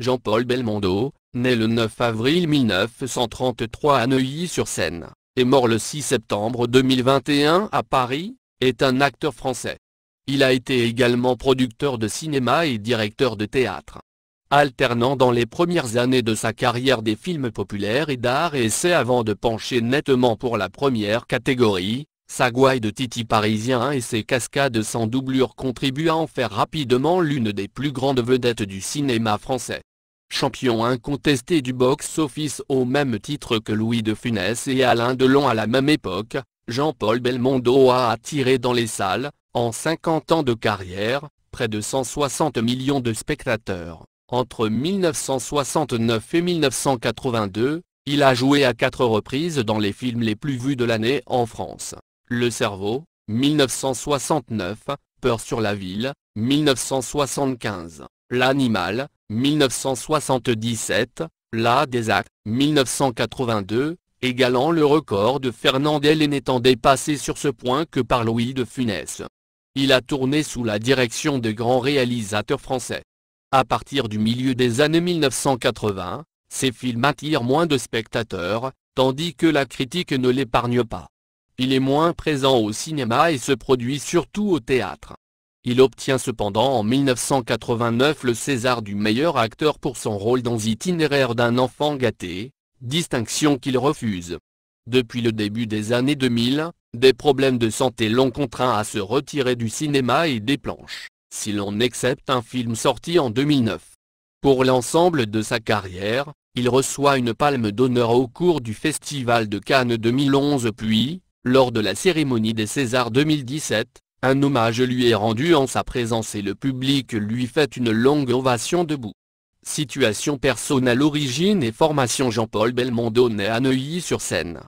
Jean-Paul Belmondo, né le 9 avril 1933 à Neuilly-sur-Seine, et mort le 6 septembre 2021 à Paris, est un acteur français. Il a été également producteur de cinéma et directeur de théâtre. Alternant dans les premières années de sa carrière des films populaires et d'art et essai avant de pencher nettement pour la première catégorie, sa gouaille de Titi parisien et ses cascades sans doublure contribuent à en faire rapidement l'une des plus grandes vedettes du cinéma français. Champion incontesté du box-office au même titre que Louis de Funès et Alain Delon à la même époque, Jean-Paul Belmondo a attiré dans les salles, en 50 ans de carrière, près de 160 millions de spectateurs. Entre 1969 et 1982, il a joué à 4 reprises dans les films les plus vus de l'année en France. Le Cerveau, 1969, Peur sur la ville, 1975, L'Animal, 1977, La des actes, 1982, égalant le record de Fernandel et n'étant dépassé sur ce point que par Louis de Funès. Il a tourné sous la direction de grands réalisateurs français. À partir du milieu des années 1980, ses films attirent moins de spectateurs, tandis que la critique ne l'épargne pas. Il est moins présent au cinéma et se produit surtout au théâtre. Il obtient cependant en 1989 le César du meilleur acteur pour son rôle dans Itinéraire d'un enfant gâté, distinction qu'il refuse. Depuis le début des années 2000, des problèmes de santé l'ont contraint à se retirer du cinéma et des planches, si l'on accepte un film sorti en 2009. Pour l'ensemble de sa carrière, il reçoit une palme d'honneur au cours du Festival de Cannes 2011 puis, lors de la cérémonie des Césars 2017, un hommage lui est rendu en sa présence et le public lui fait une longue ovation debout. Situation personnelle. Origine et formation. Jean-Paul Belmondo naît à Neuilly-sur-Seine.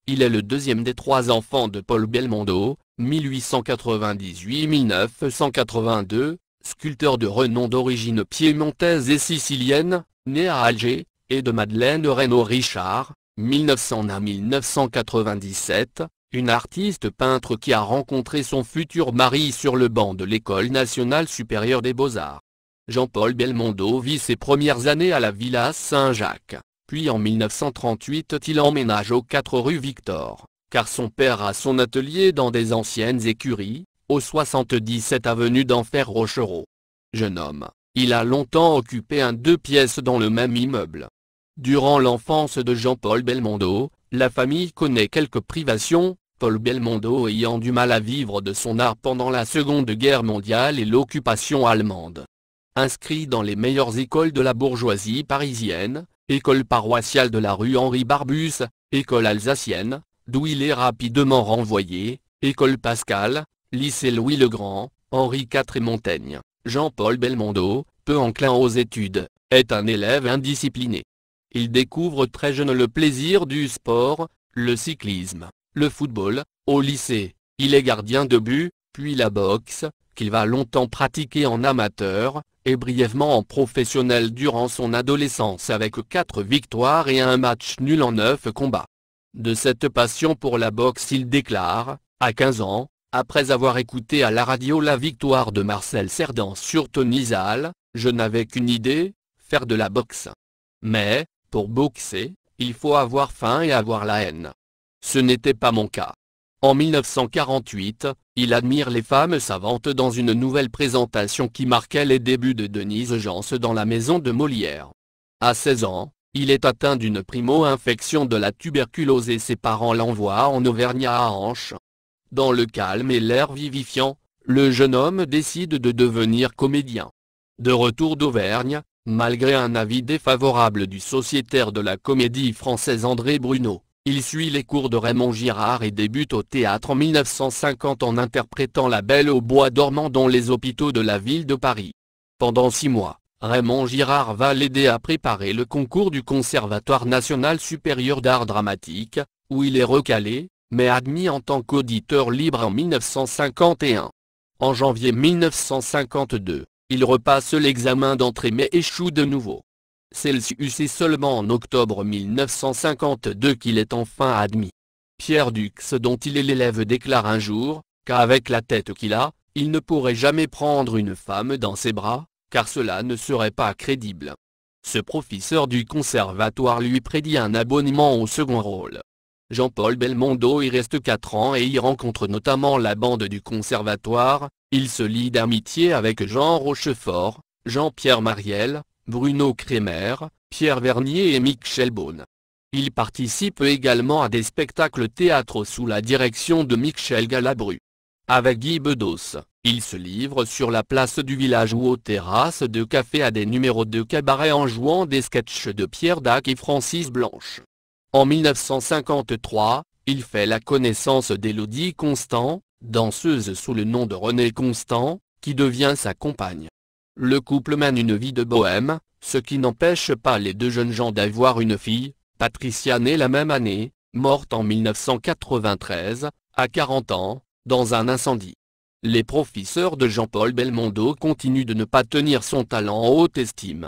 Il est le deuxième des 3 enfants de Paul Belmondo, 1898-1982, sculpteur de renom d'origine piémontaise et sicilienne, né à Alger, et de Madeleine Reynaud-Richard, 1901-1997, une artiste peintre qui a rencontré son futur mari sur le banc de l'École nationale supérieure des beaux-arts. Jean-Paul Belmondo vit ses premières années à la Villa Saint-Jacques, puis en 1938 il emménage aux 4 rue Victor, car son père a son atelier dans des anciennes écuries, au 77 avenue d'Enfer Rochereau. Jeune homme, il a longtemps occupé un 2 pièces dans le même immeuble. Durant l'enfance de Jean-Paul Belmondo, la famille connaît quelques privations, Paul Belmondo ayant du mal à vivre de son art pendant la Seconde Guerre mondiale et l'occupation allemande. Inscrit dans les meilleures écoles de la bourgeoisie parisienne, école paroissiale de la rue Henri Barbus, école alsacienne, d'où il est rapidement renvoyé, école Pascal, lycée Louis le Grand, Henri IV et Montaigne, Jean-Paul Belmondo, peu enclin aux études, est un élève indiscipliné. Il découvre très jeune le plaisir du sport, le cyclisme, le football. Au lycée, il est gardien de but, puis la boxe, qu'il va longtemps pratiquer en amateur, et brièvement en professionnel durant son adolescence avec 4 victoires et un match nul en 9 combats. De cette passion pour la boxe il déclare, à 15 ans, après avoir écouté à la radio la victoire de Marcel Cerdan sur Tony Zal, je n'avais qu'une idée, faire de la boxe. Mais, pour boxer, il faut avoir faim et avoir la haine. Ce n'était pas mon cas. En 1948, il admire les femmes savantes dans une nouvelle présentation qui marquait les débuts de Denise Jans dans La Maison de Molière. À 16 ans, Il est atteint d'une primo-infection de la tuberculose et ses parents l'envoient en Auvergne à Hanches. Dans le calme et l'air vivifiant, le jeune homme décide de devenir comédien. De retour d'Auvergne, malgré un avis défavorable du sociétaire de la Comédie Française André Bruneau, il suit les cours de Raymond Girard et débute au théâtre en 1950 en interprétant La Belle au bois dormant dans les hôpitaux de la ville de Paris. Pendant 6 mois, Raymond Girard va l'aider à préparer le concours du Conservatoire national supérieur d'art dramatique, où il est recalé, mais admis en tant qu'auditeur libre en 1951. En janvier 1952, il repasse l'examen d'entrée mais échoue de nouveau. C'est seulement en octobre 1952 qu'il est enfin admis. Pierre Dux, dont il est l'élève, déclare un jour qu'avec la tête qu'il a, il ne pourrait jamais prendre une femme dans ses bras, car cela ne serait pas crédible. Ce professeur du conservatoire lui prédit un abonnement au second rôle. Jean-Paul Belmondo y reste 4 ans et y rencontre notamment la bande du conservatoire. Il se lie d'amitié avec Jean Rochefort, Jean-Pierre Mariel, Bruno Kremer, Pierre Vernier et Michel Beaune. Il participe également à des spectacles théâtraux sous la direction de Michel Galabru. Avec Guy Bedos, il se livre sur la place du village ou aux terrasses de café à des numéros de cabaret en jouant des sketchs de Pierre Dac et Francis Blanche. En 1953, il fait la connaissance d'Élodie Constant, danseuse sous le nom de Renée Constant, qui devient sa compagne. Le couple mène une vie de bohème, ce qui n'empêche pas les deux jeunes gens d'avoir une fille, Patricia née la même année, morte en 1993, à 40 ans, dans un incendie. Les professeurs de Jean-Paul Belmondo continuent de ne pas tenir son talent en haute estime.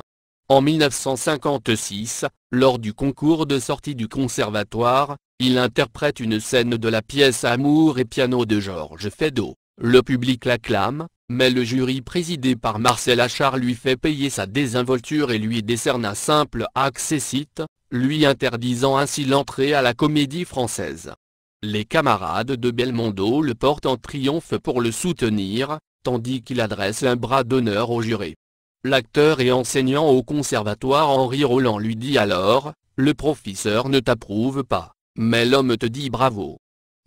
En 1956, lors du concours de sortie du conservatoire, il interprète une scène de la pièce Amour et piano de Georges Feydeau. Le public l'acclame, mais le jury présidé par Marcel Achard lui fait payer sa désinvolture et lui décerne un simple accessit, lui interdisant ainsi l'entrée à la Comédie Française. Les camarades de Belmondo le portent en triomphe pour le soutenir, tandis qu'il adresse un bras d'honneur au jury. L'acteur et enseignant au conservatoire Henri Roland lui dit alors « Le professeur ne t'approuve pas, mais l'homme te dit bravo ».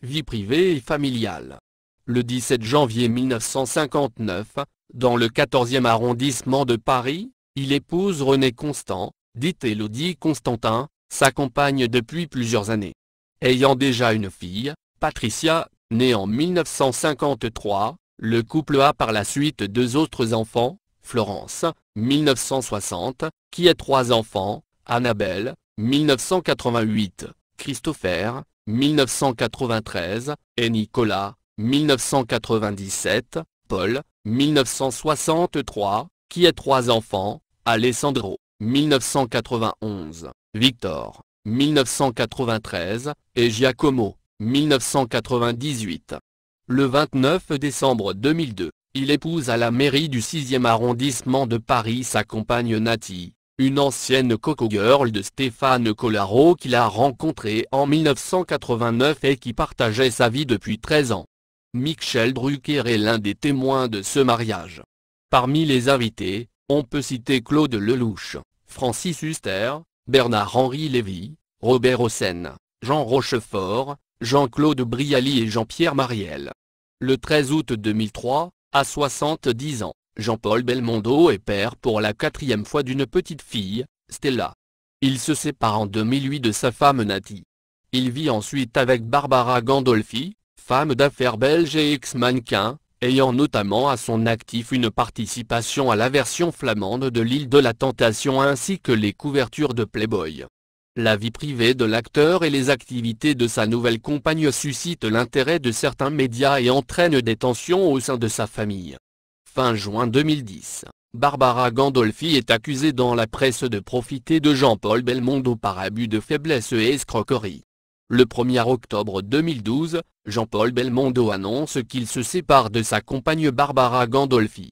Vie privée et familiale. Le 17 janvier 1959, dans le 14e arrondissement de Paris, il épouse Renée Constant, dite Élodie Constantin, sa compagne depuis plusieurs années. Ayant déjà une fille, Patricia, née en 1953, le couple a par la suite 2 autres enfants, Florence, 1960, qui a 3 enfants, Annabelle, 1988, Christopher, 1993, et Nicolas, 1997, Paul, 1963, qui a 3 enfants, Alessandro, 1991, Victor, 1993, et Giacomo, 1998. Le 29 décembre 2002, il épouse à la mairie du 6e arrondissement de Paris sa compagne Nathy, une ancienne coco-girl de Stéphane Collaro qu'il a rencontrée en 1989 et qui partageait sa vie depuis 13 ans. Michel Drucker est l'un des témoins de ce mariage. Parmi les invités, on peut citer Claude Lelouch, Francis Huster, Bernard-Henri Lévy, Robert Hossein, Jean Rochefort, Jean-Claude Brialy et Jean-Pierre Mariel. Le 13 août 2003, à 70 ans, Jean-Paul Belmondo est père pour la 4e fois d'une petite fille, Stella. Il se sépare en 2008 de sa femme Nathy. Il vit ensuite avec Barbara Gandolfi, femme d'affaires belge et ex-mannequin, ayant notamment à son actif une participation à la version flamande de l'Île de la Tentation ainsi que les couvertures de Playboy. La vie privée de l'acteur et les activités de sa nouvelle compagne suscitent l'intérêt de certains médias et entraînent des tensions au sein de sa famille. Fin juin 2010, Barbara Gandolfi est accusée dans la presse de profiter de Jean-Paul Belmondo par abus de faiblesse et escroquerie. Le 1er octobre 2012, Jean-Paul Belmondo annonce qu'il se sépare de sa compagne Barbara Gandolfi.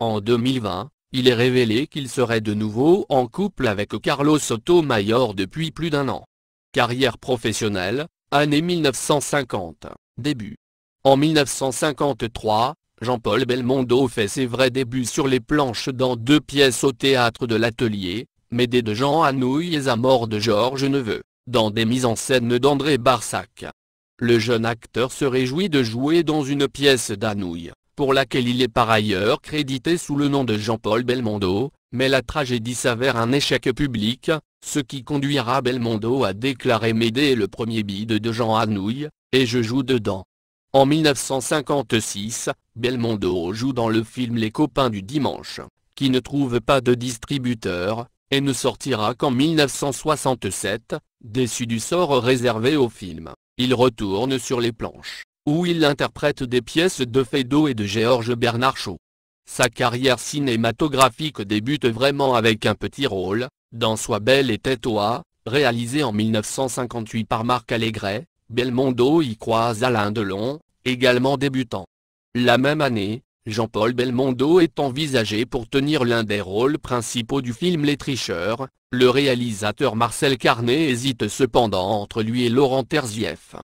En 2020, il est révélé qu'il serait de nouveau en couple avec Carlos Sotomayor depuis plus d'1 an. Carrière professionnelle, année 1950, début. En 1953, Jean-Paul Belmondo fait ses vrais débuts sur les planches dans 2 pièces au théâtre de l'Atelier, Médée de Jean Anouilh et Zamore de Georges Neveu, dans des mises en scène d'André Barsac. Le jeune acteur se réjouit de jouer dans une pièce d'Anouilh, pour laquelle il est par ailleurs crédité sous le nom de Jean-Paul Belmondo, mais la tragédie s'avère un échec public, ce qui conduira Belmondo à déclarer Médée est le premier bide de Jean Anouilh, et je joue dedans. En 1956, Belmondo joue dans le film Les copains du dimanche, qui ne trouve pas de distributeur, et ne sortira qu'en 1967, déçu du sort réservé au film. Il retourne sur les planches, où il interprète des pièces de Feydeau et de Georges Bernard Shaw. Sa carrière cinématographique débute vraiment avec un petit rôle, dans Sois belle et tais-toi, réalisé en 1958 par Marc Allégret. Belmondo y croise Alain Delon, également débutant. La même année, Jean-Paul Belmondo est envisagé pour tenir l'un des rôles principaux du film Les Tricheurs. Le réalisateur Marcel Carné hésite cependant entre lui et Laurent Terzieff.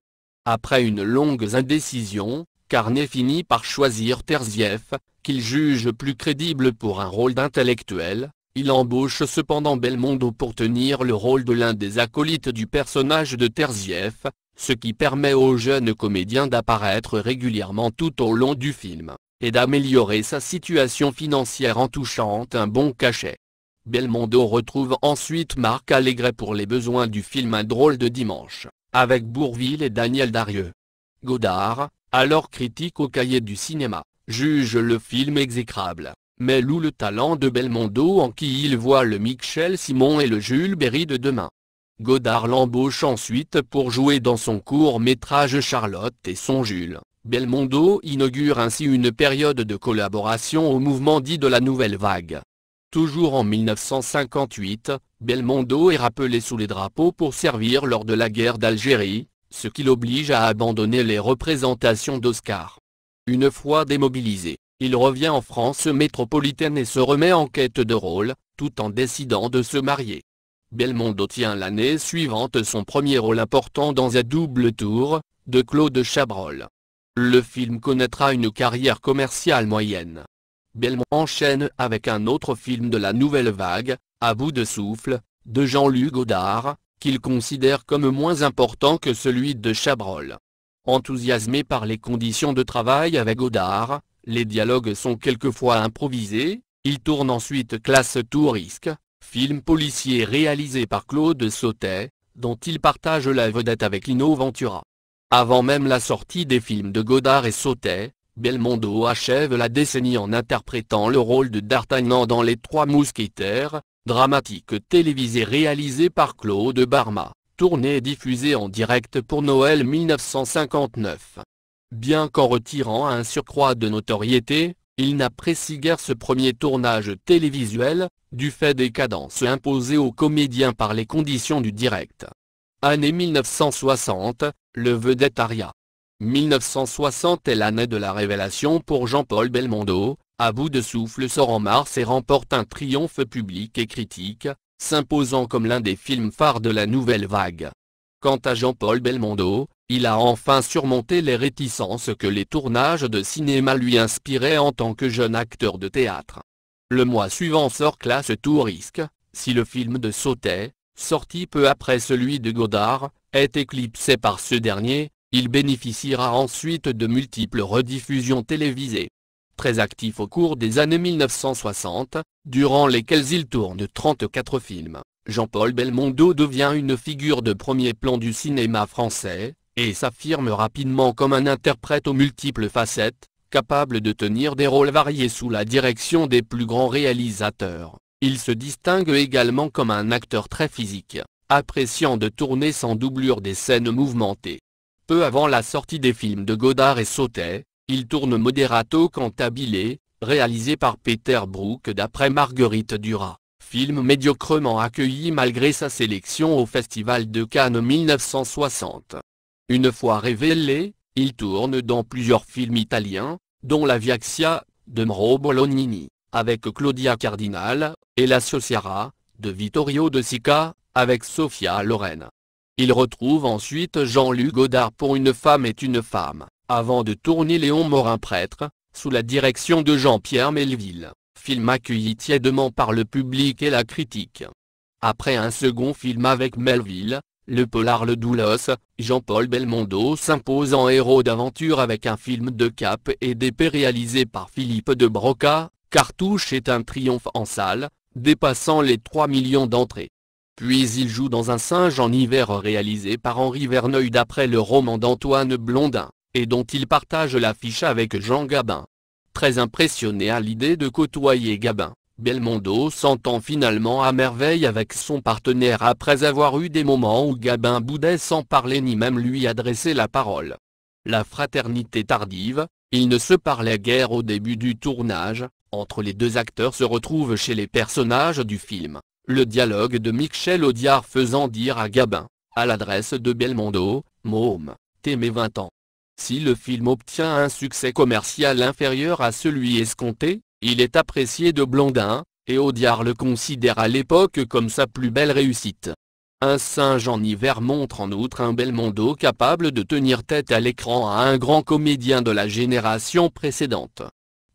Après une longue indécision, Carné finit par choisir Terzieff, qu'il juge plus crédible pour un rôle d'intellectuel. Il embauche cependant Belmondo pour tenir le rôle de l'un des acolytes du personnage de Terzieff, ce qui permet au jeune comédien d'apparaître régulièrement tout au long du film, et d'améliorer sa situation financière en touchant un bon cachet. Belmondo retrouve ensuite Marc Allégret pour les besoins du film Un drôle de dimanche, avec Bourvil et Daniel Darieux. Godard, alors critique au Cahier du cinéma, juge le film exécrable, mais loue le talent de Belmondo en qui il voit le Michel Simon et le Jules Berry de demain. Godard l'embauche ensuite pour jouer dans son court-métrage Charlotte et son Jules. Belmondo inaugure ainsi une période de collaboration au mouvement dit de la Nouvelle Vague. Toujours en 1958, Belmondo est rappelé sous les drapeaux pour servir lors de la guerre d'Algérie, ce qui l'oblige à abandonner les représentations d'Oscar. Une fois démobilisé, il revient en France métropolitaine et se remet en quête de rôle, tout en décidant de se marier. Belmondo tient l'année suivante son premier rôle important dans Un double tour, de Claude Chabrol. Le film connaîtra une carrière commerciale moyenne. Belmondo enchaîne avec un autre film de la Nouvelle Vague, À bout de souffle, de Jean-Luc Godard, qu'il considère comme moins important que celui de Chabrol. Enthousiasmé par les conditions de travail avec Godard, les dialogues sont quelquefois improvisés. Il tourne ensuite Classe tout risque, film policier réalisé par Claude Sautet, dont il partage la vedette avec Lino Ventura. Avant même la sortie des films de Godard et Sautet, Belmondo achève la décennie en interprétant le rôle de D'Artagnan dans Les Trois Mousquetaires, dramatique télévisé réalisé par Claude Barma, tourné et diffusé en direct pour Noël 1959. Bien qu'en retirant un surcroît de notoriété, il n'apprécie guère ce premier tournage télévisuel, du fait des cadences imposées aux comédiens par les conditions du direct. Année 1960, le vedettariat. 1960 est l'année de la révélation pour Jean-Paul Belmondo. À bout de souffle sort en mars et remporte un triomphe public et critique, s'imposant comme l'un des films phares de la Nouvelle Vague. Quant à Jean-Paul Belmondo, il a enfin surmonté les réticences que les tournages de cinéma lui inspiraient en tant que jeune acteur de théâtre. Le mois suivant sort Classe tout risque, si le film de Sautet, sorti peu après celui de Godard, est éclipsé par ce dernier, il bénéficiera ensuite de multiples rediffusions télévisées. Très actif au cours des années 1960, durant lesquelles il tourne 34 films, Jean-Paul Belmondo devient une figure de premier plan du cinéma français, et s'affirme rapidement comme un interprète aux multiples facettes, capable de tenir des rôles variés sous la direction des plus grands réalisateurs. Il se distingue également comme un acteur très physique, appréciant de tourner sans doublure des scènes mouvementées. Peu avant la sortie des films de Godard et Sautet, il tourne Moderato Cantabile, réalisé par Peter Brook d'après Marguerite Duras, film médiocrement accueilli malgré sa sélection au Festival de Cannes 1960. Une fois révélé, il tourne dans plusieurs films italiens, dont La Viaxia, de Mauro Bolognini, avec Claudia Cardinal, et La Sociara, de Vittorio De Sica, avec Sophia Loren. Il retrouve ensuite Jean-Luc Godard pour Une femme est une femme, avant de tourner Léon Morin prêtre, sous la direction de Jean-Pierre Melville, film accueilli tièdement par le public et la critique. Après un second film avec Melville, le polar Le Doulos, Jean-Paul Belmondo s'impose en héros d'aventure avec un film de cap et d'épée réalisé par Philippe de Broca. Cartouche est un triomphe en salle, dépassant les 3 millions d'entrées. Puis il joue dans Un singe en hiver réalisé par Henri Verneuil d'après le roman d'Antoine Blondin, et dont il partage l'affiche avec Jean Gabin. Très impressionné à l'idée de côtoyer Gabin, Belmondo s'entend finalement à merveille avec son partenaire après avoir eu des moments où Gabin boudait sans parler ni même lui adresser la parole. La fraternité tardive, ils ne se parlaient guère au début du tournage, entre les deux acteurs se retrouve chez les personnages du film, le dialogue de Michel Audiard faisant dire à Gabin, à l'adresse de Belmondo, « Môme, t'es mes 20 ans ». Si le film obtient un succès commercial inférieur à celui escompté, il est apprécié de Blondin, et Audiard le considère à l'époque comme sa plus belle réussite. Un singe en hiver montre en outre un Belmondo capable de tenir tête à l'écran à un grand comédien de la génération précédente.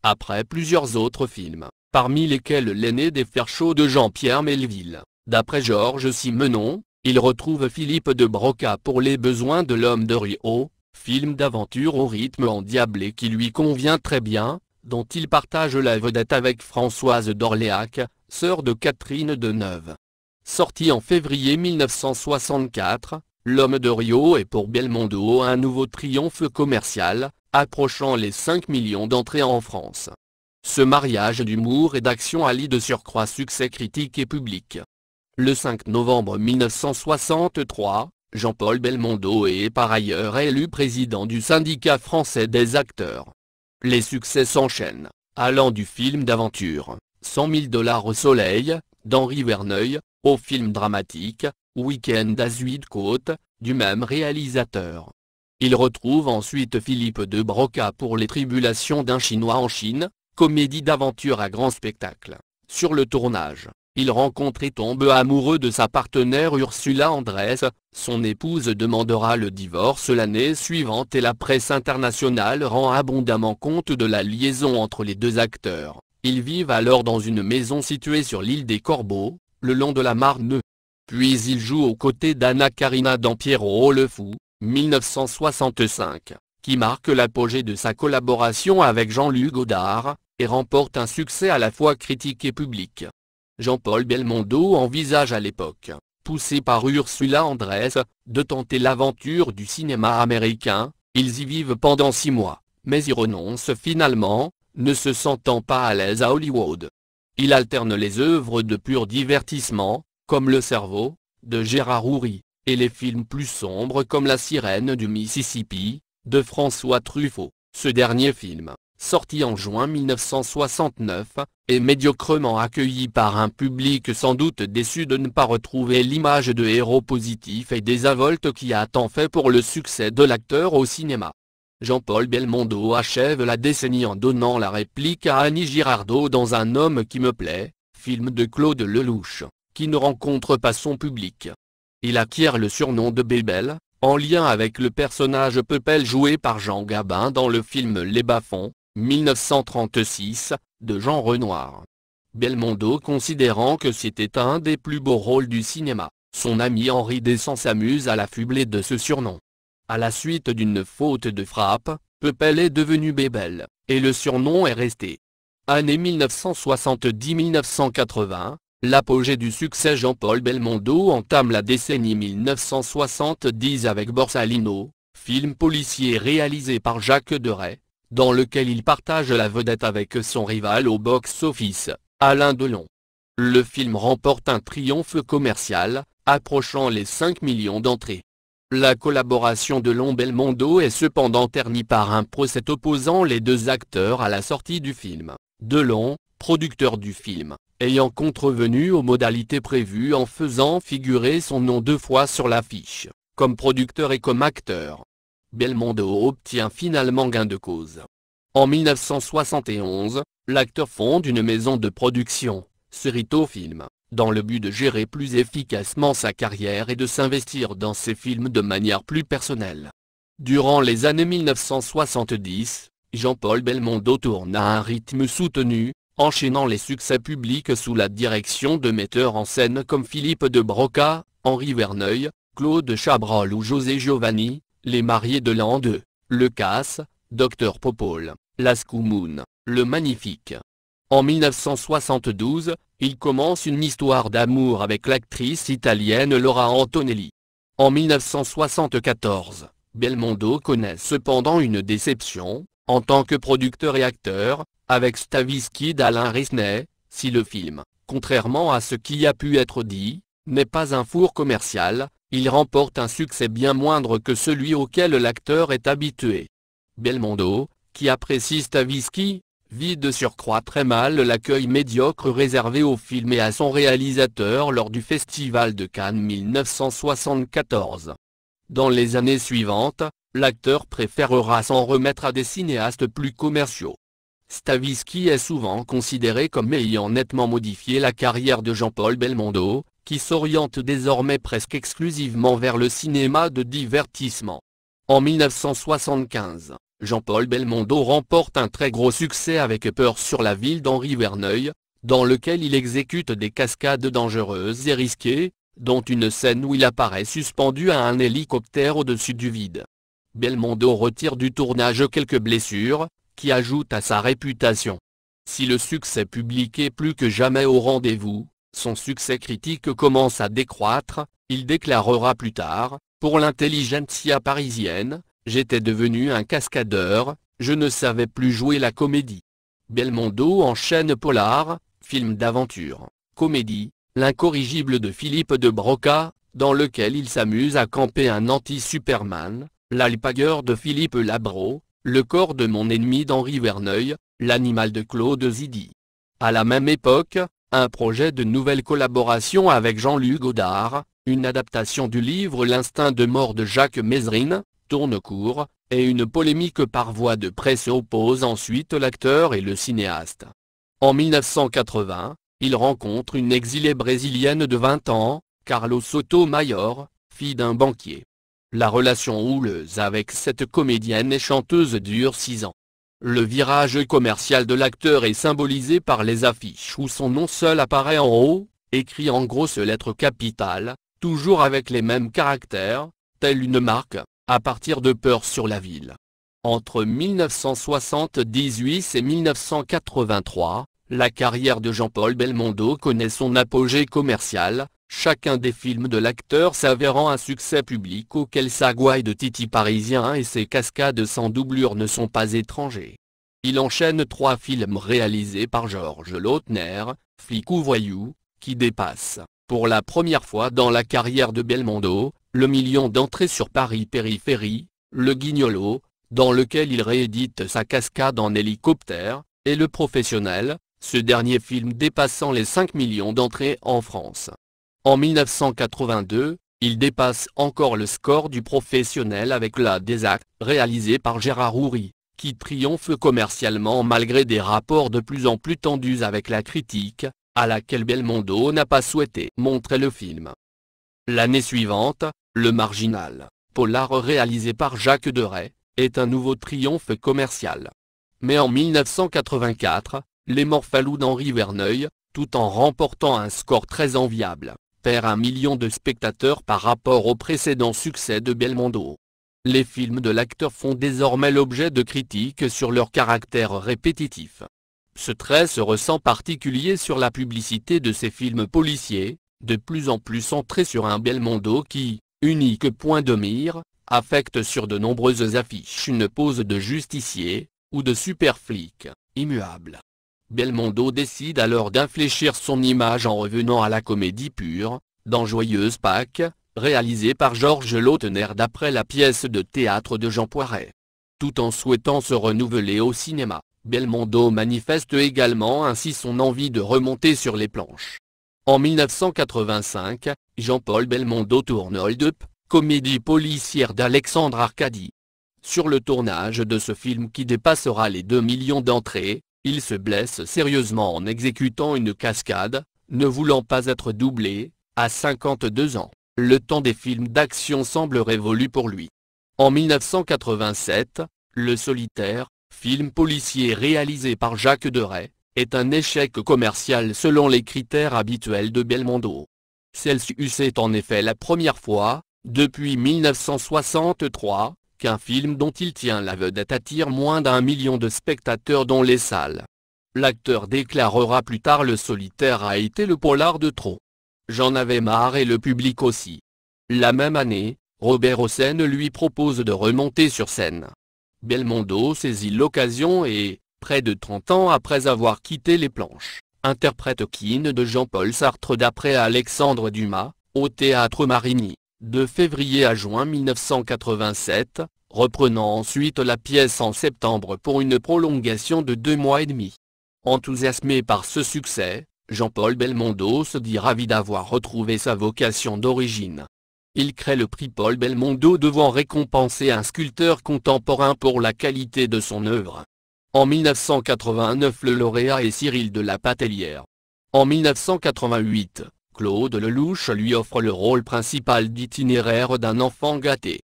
Après plusieurs autres films, parmi lesquels L'aîné des fers chauds de Jean-Pierre Melville, d'après Georges Simenon, il retrouve Philippe de Broca pour Les besoins de l'homme de Rio, film d'aventure au rythme endiablé qui lui convient très bien, dont il partage la vedette avec Françoise d'Orléac, sœur de Catherine Deneuve. Sorti en février 1964, L'homme de Rio est pour Belmondo un nouveau triomphe commercial, approchant les 5 millions d'entrées en France. Ce mariage d'humour et d'action allie de surcroît succès critique et public. Le 5 novembre 1963, Jean-Paul Belmondo est par ailleurs élu président du syndicat français des acteurs. Les succès s'enchaînent, allant du film d'aventure, 100 000 $ au soleil, d'Henri Verneuil, au film dramatique, Week-end à Zuidcote, du même réalisateur. Il retrouve ensuite Philippe de Broca pour Les tribulations d'un Chinois en Chine, comédie d'aventure à grand spectacle. Sur le tournage, il rencontre et tombe amoureux de sa partenaire Ursula Andress, son épouse demandera le divorce l'année suivante et la presse internationale rend abondamment compte de la liaison entre les deux acteurs. Ils vivent alors dans une maison située sur l'île des Corbeaux, le long de la Marne. Puis il joue aux côtés d'Anna Karina dans Pierrot le Fou, 1965, qui marque l'apogée de sa collaboration avec Jean-Luc Godard, et remporte un succès à la fois critique et public. Jean-Paul Belmondo envisage à l'époque, poussé par Ursula Andress, de tenter l'aventure du cinéma américain. Ils y vivent pendant 6 mois, mais y renoncent finalement, ne se sentant pas à l'aise à Hollywood. Il alterne les œuvres de pur divertissement, comme Le Cerveau, de Gérard Houry, et les films plus sombres comme La Sirène du Mississippi, de François Truffaut. Ce dernier film, sorti en juin 1969, est médiocrement accueilli par un public sans doute déçu de ne pas retrouver l'image de héros positif et désinvolte qui a tant fait pour le succès de l'acteur au cinéma. Jean-Paul Belmondo achève la décennie en donnant la réplique à Annie Girardot dans Un homme qui me plaît, film de Claude Lelouch, qui ne rencontre pas son public. Il acquiert le surnom de Bébel, en lien avec le personnage Pepelle joué par Jean Gabin dans le film Les Bas-fonds, 1936, de Jean Renoir. Belmondo considérant que c'était un des plus beaux rôles du cinéma, son ami Henri Dessant s'amuse à l'affubler de ce surnom. À la suite d'une faute de frappe, Pepelle est devenu Bébel, et le surnom est resté. Année 1970-1980, l'apogée du succès. Jean-Paul Belmondo entame la décennie 1970 avec Borsalino, film policier réalisé par Jacques Deray, dans lequel il partage la vedette avec son rival au box-office, Alain Delon. Le film remporte un triomphe commercial, approchant les 5 millions d'entrées. La collaboration Delon-Belmondo est cependant ternie par un procès opposant les deux acteurs à la sortie du film. Delon, producteur du film, ayant contrevenu aux modalités prévues en faisant figurer son nom 2 fois sur l'affiche, comme producteur et comme acteur. Belmondo obtient finalement gain de cause. En 1971, l'acteur fonde une maison de production, Cerrito Film, dans le but de gérer plus efficacement sa carrière et de s'investir dans ses films de manière plus personnelle. Durant les années 1970, Jean-Paul Belmondo tourne à un rythme soutenu, enchaînant les succès publics sous la direction de metteurs en scène comme Philippe de Broca, Henri Verneuil, Claude Chabrol ou José Giovanni, Les Mariés de l'an 2, Le Casse, Dr Popol, L'Ascoumoun, Le Magnifique. En 1972, il commence une histoire d'amour avec l'actrice italienne Laura Antonelli. En 1974, Belmondo connaît cependant une déception, en tant que producteur et acteur, avec Stavisky d'Alain Resnais, si le film, contrairement à ce qui a pu être dit, n'est pas un four commercial, il remporte un succès bien moindre que celui auquel l'acteur est habitué. Belmondo, qui apprécie Stavisky, vit de surcroît très mal l'accueil médiocre réservé au film et à son réalisateur lors du Festival de Cannes 1974. Dans les années suivantes, l'acteur préférera s'en remettre à des cinéastes plus commerciaux. Stavisky est souvent considéré comme ayant nettement modifié la carrière de Jean-Paul Belmondo, qui s'oriente désormais presque exclusivement vers le cinéma de divertissement. En 1975, Jean-Paul Belmondo remporte un très gros succès avec Peur sur la ville d'Henri Verneuil, dans lequel il exécute des cascades dangereuses et risquées, dont une scène où il apparaît suspendu à un hélicoptère au-dessus du vide. Belmondo retire du tournage quelques blessures, qui ajoutent à sa réputation. Si le succès public est plus que jamais au rendez-vous, son succès critique commence à décroître, il déclarera plus tard, pour l'intelligentsia parisienne, « J'étais devenu un cascadeur, je ne savais plus jouer la comédie ». Belmondo enchaîne polar, film d'aventure, comédie, L'incorrigible de Philippe de Broca, dans lequel il s'amuse à camper un anti-Superman, L'Alpagueur de Philippe Labro, Le corps de mon ennemi d'Henri Verneuil, L'animal de Claude Zidi. À la même époque, un projet de nouvelle collaboration avec Jean-Luc Godard, une adaptation du livre L'instinct de mort de Jacques Mézrine, tourne court, et une polémique par voie de presse oppose ensuite l'acteur et le cinéaste. En 1980, il rencontre une exilée brésilienne de 20 ans, Carlos Sotomayor, fille d'un banquier. La relation houleuse avec cette comédienne et chanteuse dure 6 ans. Le virage commercial de l'acteur est symbolisé par les affiches où son nom seul apparaît en haut, écrit en grosses lettres capitales, toujours avec les mêmes caractères, telle une marque, à partir de Peur sur la ville. Entre 1978 et 1983, la carrière de Jean-Paul Belmondo connaît son apogée commercial, chacun des films de l'acteur s'avérant un succès public auquel sa gouaille de Titi parisien et ses cascades sans doublure ne sont pas étrangers. Il enchaîne 3 films réalisés par Georges Lautner, Flic ou Voyou, qui dépassent, pour la première fois dans la carrière de Belmondo, le million d'entrées sur Paris Périphérie, Le Guignolo, dans lequel il réédite sa cascade en hélicoptère, et Le Professionnel, ce dernier film dépassant les 5 millions d'entrées en France. En 1982, il dépasse encore le score du Professionnel avec La des Actes, réalisé par Gérard Houry, qui triomphe commercialement malgré des rapports de plus en plus tendus avec la critique, à laquelle Belmondo n'a pas souhaité montrer le film. L'année suivante, Le Marginal, polar réalisé par Jacques Deray, est un nouveau triomphe commercial. Mais en 1984, Les Morphalous d'Henri Verneuil, tout en remportant un score très enviable, perd 1 million de spectateurs par rapport au précédent succès de Belmondo. Les films de l'acteur font désormais l'objet de critiques sur leur caractère répétitif. Ce trait se ressent particulier sur la publicité de ces films policiers, de plus en plus centrés sur un Belmondo qui, unique point de mire, affecte sur de nombreuses affiches une pose de justicier, ou de super flic, immuable. Belmondo décide alors d'infléchir son image en revenant à la comédie pure, dans Joyeuse Pâques, réalisé par Georges Lautner d'après la pièce de théâtre de Jean Poiret. Tout en souhaitant se renouveler au cinéma, Belmondo manifeste également ainsi son envie de remonter sur les planches. En 1985, Jean-Paul Belmondo tourne Hold Up, comédie policière d'Alexandre Arcadi. Sur le tournage de ce film qui dépassera les 2 millions d'entrées, il se blesse sérieusement en exécutant une cascade, ne voulant pas être doublé, à 52 ans. Le temps des films d'action semble révolu pour lui. En 1987, Le Solitaire, film policier réalisé par Jacques Deray, est un échec commercial selon les critères habituels de Belmondo. Celle-ci est en effet la première fois, depuis 1963, qu'un film dont il tient la vedette attire moins d'1 million de spectateurs dans les salles. L'acteur déclarera plus tard: Le Solitaire a été le polar de trop. J'en avais marre et le public aussi. La même année, Robert Hossein lui propose de remonter sur scène. Belmondo saisit l'occasion et, près de 30 ans après avoir quitté les planches, interprète Kean de Jean-Paul Sartre d'après Alexandre Dumas, au Théâtre Marigny, de février à juin 1987, reprenant ensuite la pièce en septembre pour une prolongation de 2 mois et demi. Enthousiasmé par ce succès, Jean-Paul Belmondo se dit ravi d'avoir retrouvé sa vocation d'origine. Il crée le prix Paul Belmondo devant récompenser un sculpteur contemporain pour la qualité de son œuvre. En 1989, le lauréat est Cyril de la Patellière. En 1988, Claude Lelouch lui offre le rôle principal d'Itinéraire d'un enfant gâté.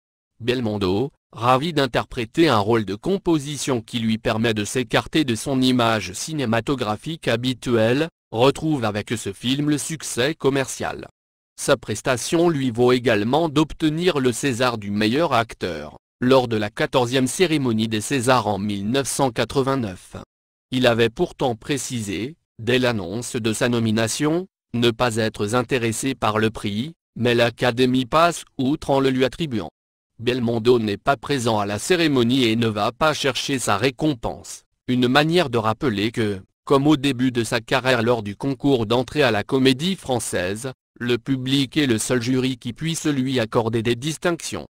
Belmondo, ravi d'interpréter un rôle de composition qui lui permet de s'écarter de son image cinématographique habituelle, retrouve avec ce film le succès commercial. Sa prestation lui vaut également d'obtenir le César du meilleur acteur, lors de la 14e cérémonie des Césars en 1989. Il avait pourtant précisé, dès l'annonce de sa nomination, ne pas être intéressé par le prix, mais l'Académie passe outre en le lui attribuant. Belmondo n'est pas présent à la cérémonie et ne va pas chercher sa récompense, une manière de rappeler que, comme au début de sa carrière lors du concours d'entrée à la Comédie Française, le public est le seul jury qui puisse lui accorder des distinctions.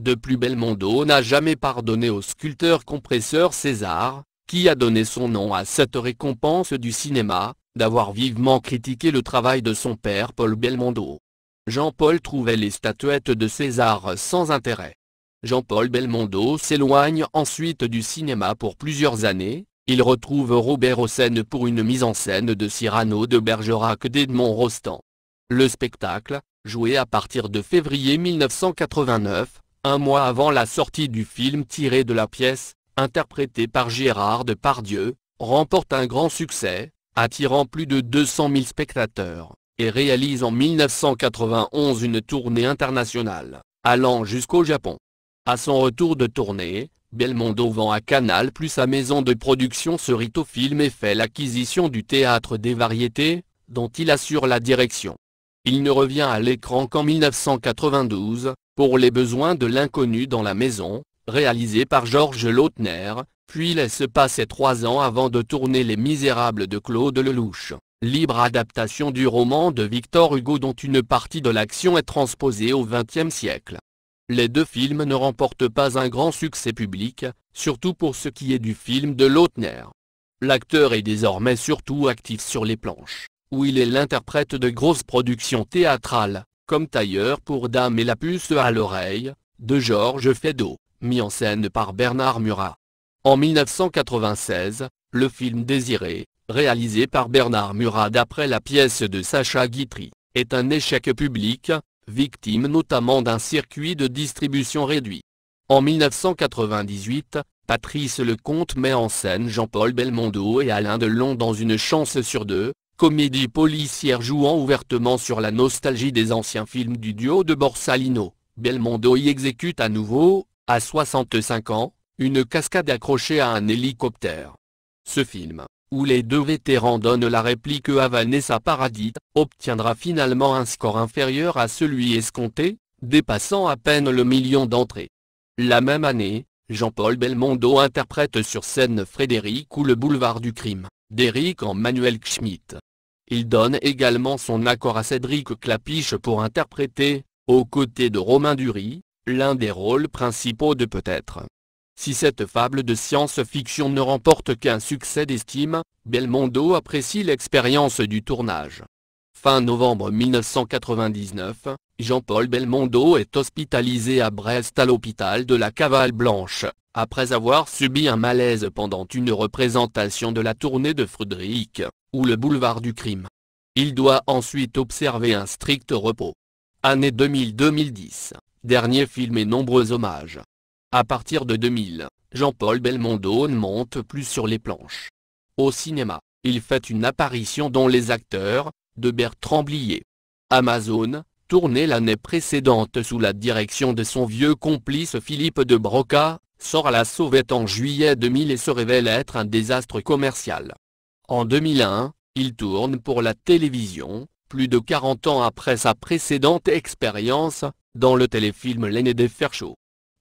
De plus, Belmondo n'a jamais pardonné au sculpteur compresseur César, qui a donné son nom à cette récompense du cinéma, d'avoir vivement critiqué le travail de son père Paul Belmondo. Jean-Paul trouvait les statuettes de César sans intérêt. Jean-Paul Belmondo s'éloigne ensuite du cinéma pour plusieurs années. Il retrouve Robert Hossein pour une mise en scène de Cyrano de Bergerac d'Edmond Rostand. Le spectacle, joué à partir de février 1989, un mois avant la sortie du film tiré de la pièce, interprété par Gérard Depardieu, remporte un grand succès, attirant plus de 200 000 spectateurs, et réalise en 1991 une tournée internationale, allant jusqu'au Japon. À son retour de tournée, Belmondo vend à Canal+ sa maison de production Cerrito Film et fait l'acquisition du Théâtre des Variétés, dont il assure la direction. Il ne revient à l'écran qu'en 1992, pour les besoins de l'Inconnu dans la maison, réalisé par Georges Lautner, puis laisse passer 3 ans avant de tourner Les Misérables de Claude Lelouch, libre adaptation du roman de Victor Hugo dont une partie de l'action est transposée au XXe siècle. Les deux films ne remportent pas un grand succès public, surtout pour ce qui est du film de Lautner. L'acteur est désormais surtout actif sur les planches, où il est l'interprète de grosses productions théâtrales, comme Tailleur pour Dame et La Puce à l'oreille, de Georges Feydeau, mis en scène par Bernard Murat. En 1996, le film Désiré, réalisé par Bernard Murat d'après la pièce de Sacha Guitry, est un échec public, victime notamment d'un circuit de distribution réduit. En 1998, Patrice Lecomte met en scène Jean-Paul Belmondo et Alain Delon dans Une chance sur deux, comédie policière jouant ouvertement sur la nostalgie des anciens films du duo de Borsalino. Belmondo y exécute à nouveau, à 65 ans, une cascade accrochée à un hélicoptère. Ce film, où les deux vétérans donnent la réplique à Vanessa Paradis, obtiendra finalement un score inférieur à celui escompté, dépassant à peine le million d'entrées. La même année, Jean-Paul Belmondo interprète sur scène Frédéric ou Le Boulevard du Crime, d'Éric Emmanuel Schmitt. Il donne également son accord à Cédric Klapisch pour interpréter, aux côtés de Romain Duris, l'un des rôles principaux de Peut-être. Si cette fable de science-fiction ne remporte qu'un succès d'estime, Belmondo apprécie l'expérience du tournage. Fin novembre 1999, Jean-Paul Belmondo est hospitalisé à Brest à l'hôpital de la Cavale Blanche, après avoir subi un malaise pendant une représentation de la tournée de Frédéric, ou Le Boulevard du Crime. Il doit ensuite observer un strict repos. Année 2000-2010, dernier film et nombreux hommages. À partir de 2000, Jean-Paul Belmondo ne monte plus sur les planches. Au cinéma, il fait une apparition dans Les Acteurs, de Bertrand Blier. Amazon, tourné l'année précédente sous la direction de son vieux complice Philippe de Broca, sort à la sauvette en juillet 2000 et se révèle être un désastre commercial. En 2001, il tourne pour la télévision, plus de 40 ans après sa précédente expérience, dans le téléfilm L'aîné des Ferchaux.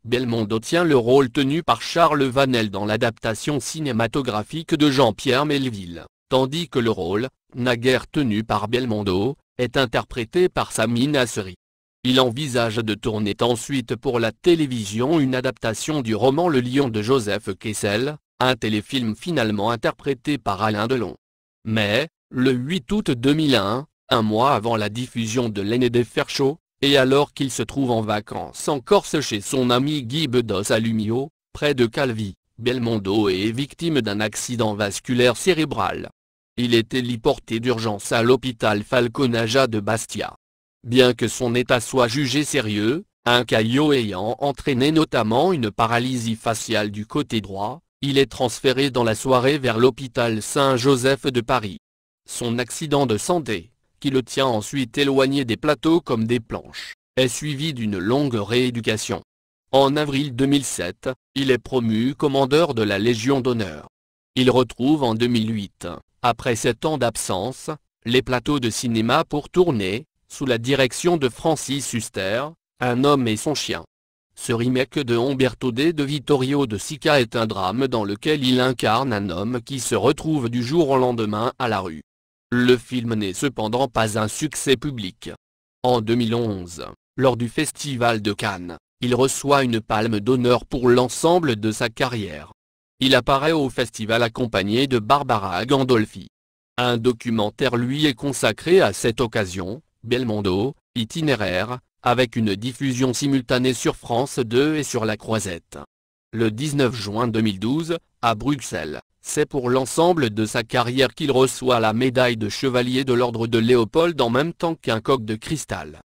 Belmondo tient le rôle tenu par Charles Vanel dans l'adaptation cinématographique de Jean-Pierre Melville, tandis que le rôle, naguère tenu par Belmondo, est interprété par Sami Nasseri. Il envisage de tourner ensuite pour la télévision une adaptation du roman Le Lion de Joseph Kessel, un téléfilm finalement interprété par Alain Delon. Mais, le 8 août 2001, un mois avant la diffusion de L'aîné des Ferchaux, et alors qu'il se trouve en vacances en Corse chez son ami Guy Bedos à Lumio, près de Calvi, Belmondo est victime d'un accident vasculaire cérébral. Il est héliporté d'urgence à l'hôpital Falconaja de Bastia. Bien que son état soit jugé sérieux, un caillot ayant entraîné notamment une paralysie faciale du côté droit, il est transféré dans la soirée vers l'hôpital Saint-Joseph de Paris. Son accident de santé, qui le tient ensuite éloigné des plateaux comme des planches, est suivi d'une longue rééducation. En avril 2007, il est promu commandeur de la Légion d'honneur. Il retrouve en 2008, après 7 ans d'absence, les plateaux de cinéma pour tourner, sous la direction de Francis Huster, Un homme et son chien. Ce remake de Umberto de Vittorio De Sica est un drame dans lequel il incarne un homme qui se retrouve du jour au lendemain à la rue. Le film n'est cependant pas un succès public. En 2011, lors du Festival de Cannes, il reçoit une palme d'honneur pour l'ensemble de sa carrière. Il apparaît au festival accompagné de Barbara Gandolfi. Un documentaire lui est consacré à cette occasion, Belmondo, itinéraire, avec une diffusion simultanée sur France 2 et sur La Croisette. Le 19 juin 2012, à Bruxelles, c'est pour l'ensemble de sa carrière qu'il reçoit la médaille de chevalier de l'ordre de Léopold en même temps qu'un coq de cristal.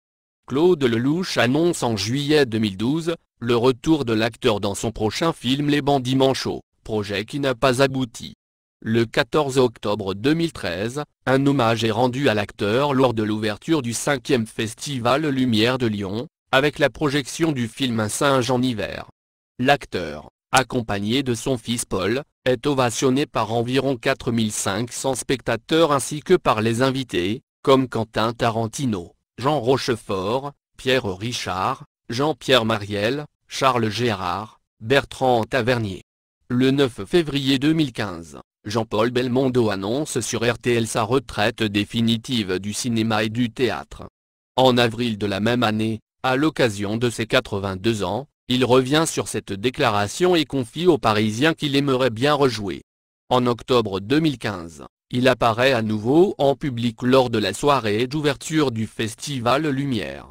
Claude Lelouch annonce en juillet 2012, le retour de l'acteur dans son prochain film Les Bandits Manchots, projet qui n'a pas abouti. Le 14 octobre 2013, un hommage est rendu à l'acteur lors de l'ouverture du 5e Festival Lumière de Lyon, avec la projection du film Un singe en hiver. L'acteur, accompagné de son fils Paul, est ovationné par environ 4500 spectateurs ainsi que par les invités, comme Quentin Tarantino, Jean Rochefort, Pierre Richard, Jean-Pierre Mariel, Charles Gérard, Bertrand Tavernier. Le 9 février 2015, Jean-Paul Belmondo annonce sur RTL sa retraite définitive du cinéma et du théâtre. En avril de la même année, à l'occasion de ses 82 ans, il revient sur cette déclaration et confie aux Parisiens qu'il aimerait bien rejouer. En octobre 2015, il apparaît à nouveau en public lors de la soirée d'ouverture du Festival Lumière.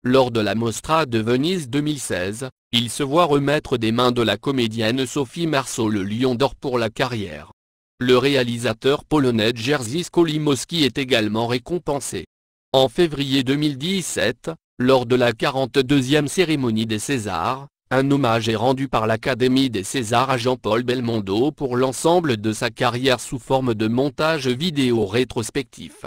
Lors de la Mostra de Venise 2016, il se voit remettre des mains de la comédienne Sophie Marceau le Lion d'Or pour la carrière. Le réalisateur polonais Jerzy Skolimowski est également récompensé. En février 2017, lors de la 42e cérémonie des Césars, un hommage est rendu par l'Académie des Césars à Jean-Paul Belmondo pour l'ensemble de sa carrière sous forme de montage vidéo rétrospectif.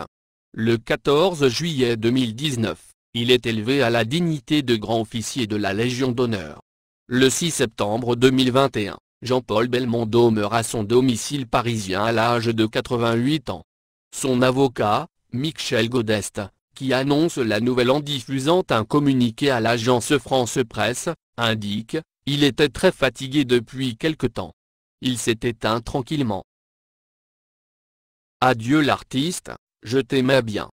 Le 14 juillet 2019, il est élevé à la dignité de grand officier de la Légion d'honneur. Le 6 septembre 2021, Jean-Paul Belmondo meurt à son domicile parisien à l'âge de 88 ans. Son avocat, Michel Godest, qui annonce la nouvelle en diffusant un communiqué à l'agence France Presse, indique « Il était très fatigué depuis quelque temps. Il s'est éteint tranquillement. Adieu l'artiste, je t'aimais bien. »